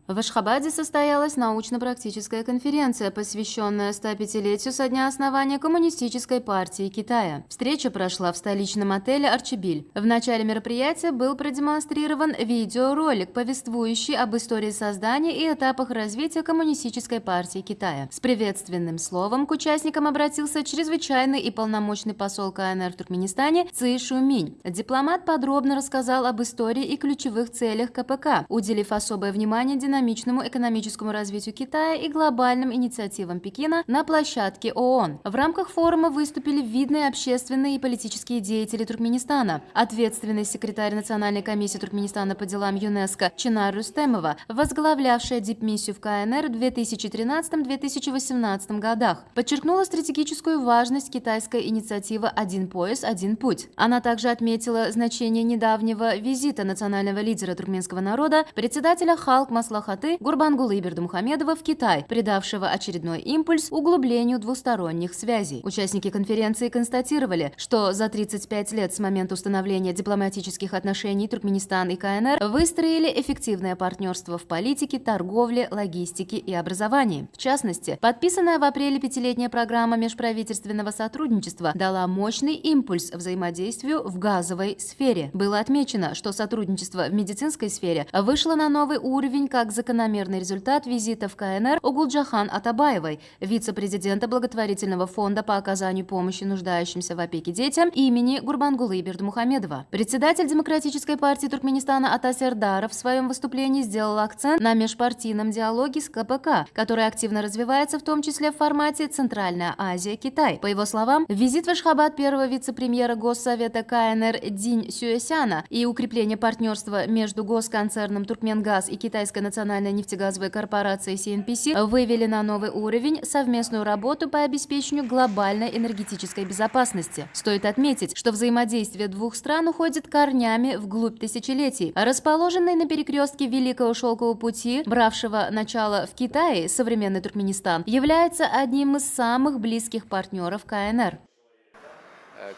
В Ашхабаде состоялась научно-практическая конференция, посвященная 105-летию со дня основания Коммунистической партии Китая. Встреча прошла в столичном отеле «Арчибиль». В начале мероприятия был продемонстрирован видеоролик, повествующий об истории создания и этапах развития Коммунистической партии Китая. С приветственным словом к участникам обратился чрезвычайный и полномочный посол КНР в Туркменистане Ци Шуминь. Дипломат подробно рассказал об истории и ключевых целях КПК, уделив особое внимание динамичному экономическому развитию Китая и глобальным инициативам Пекина на площадке ООН. В рамках форума выступили видные общественные и политические деятели Туркменистана. Ответственный секретарь Национальной комиссии Туркменистана по делам ЮНЕСКО Чинар Рустемова, возглавлявшая дипмиссию в КНР в 2013-2018 годах, подчеркнула стратегическую важность китайской инициативы «Один пояс, один путь». Она также отметила значение недавнего визита национального лидера туркменского народа, председателя Халк Маслахаты Гурбангулы Бердымухамедова в Китай, придавшего очередной импульс углублению двусторонних связей. Участники конференции констатировали, что за 35 лет с момента установления дипломатических отношений Туркменистан и КНР выстроили эффективное партнерство в политике, торговле, логистике и образовании. В частности, подписанная в апреле пятилетняя программа межправительственного сотрудничества дала мощный импульс взаимодействию в газовой сфере. Было отмечено, что сотрудничество в медицинской сфере вышло на новый уровень как закономерный результат визита в КНР Огулджахан Атабаевой, вице-президента благотворительного фонда по оказанию помощи нуждающимся в опеке детям имени Гурбангулы Бердымухамедова. Председатель Демократической партии Туркменистана Атас Эрдаров в своем выступлении сделал акцент на межпартийном диалоге с КПК, который активно развивается в том числе в формате Центральная Азия-Китай. По его словам, визит в Ашхабад первого вице-премьера Госсовета КНР Динь Сюэсяна и укрепление партнерства между госконцерном Туркменгаз и Китайской национальной нефтегазовой корпорацией CNPC вывели на новый уровень совместную работу по обеспечению глобальной энергетической безопасности. Стоит отметить, что взаимодействие двух стран уходит корнями вглубь тысячелетий. Расположенный на перекрестке Великого Шелкового пути, бравшего начало в Китае, современный Туркменистан является одним из самых близких партнеров КНР.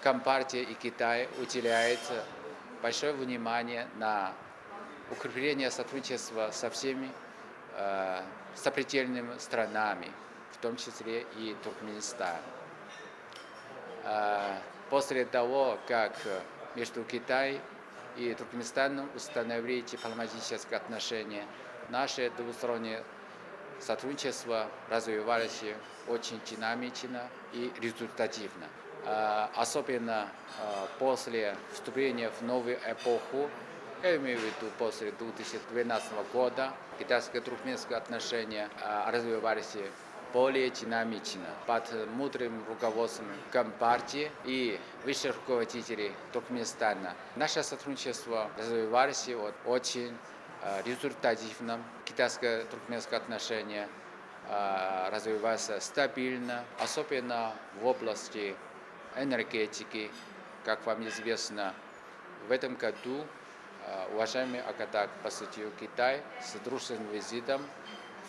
Компартия и Китай уделяет большое внимание на укрепление сотрудничества со всеми сопредельными странами, в том числе и Туркменистан. После того, как между Китаем и Туркменистаном установили дипломатические отношения, наше двустороннее сотрудничество развивалось очень динамично и результативно. Особенно после вступления в новую эпоху, я имею в виду после 2012 года, китайско-туркменские отношения развивались более динамично под мудрым руководством Компартии и высших руководителей Туркменистана. Наше сотрудничество развивалось очень результативно. Китайско-туркменские отношения развиваются стабильно, особенно в области энергетики. Как вам известно, в этом году уважаемый Акатак посетил Китай с дружественным визитом,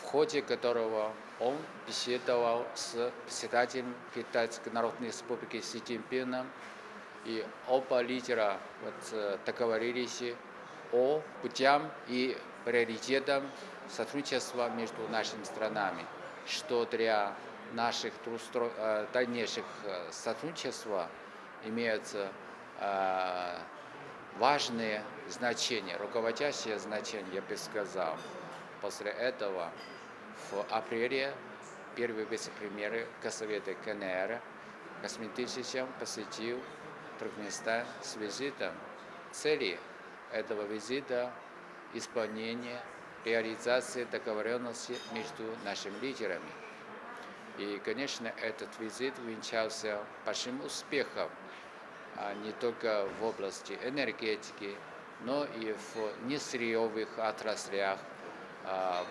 в ходе которого он беседовал с председателем Китайской Народной Республики Си Цзиньпином, и оба лидера договорились о путях и приоритетах сотрудничества между нашими странами, что для наших дальнейших сотрудничества имеет важное значение, руководящее значение, я бы сказал. После этого в апреле первый вице-премьер Госсовета КНР Касмин Тысячев посетил Туркменистан с визитом. Цели этого визита – исполнение, реализация договоренности между нашими лидерами. И, конечно, этот визит увенчался большим успехом не только в области энергетики, но и в несырьевых отраслях,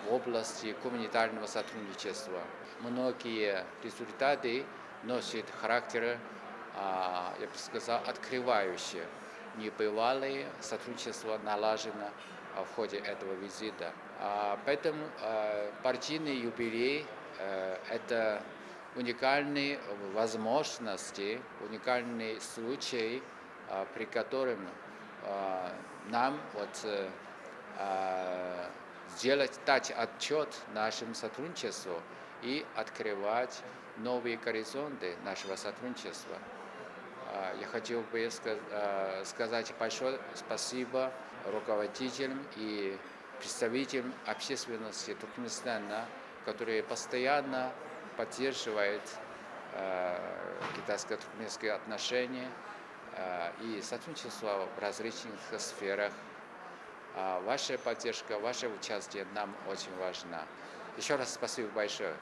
в области гуманитарного сотрудничества. Многие результаты носят характер, я бы сказал, открывающий. Небывалое сотрудничество налажено в ходе этого визита. Поэтому партийный юбилей – это уникальные возможности, уникальный случай, при котором нам дать отчет нашему сотрудничеству и открывать новые горизонты нашего сотрудничества. Я хотел бы сказать большое спасибо руководителям и представителям общественности Туркменистана, которые постоянно поддерживают китайско-туркменские отношения и сотрудничество в различных сферах. Ваша поддержка, ваше участие нам очень важно. Еще раз спасибо большое.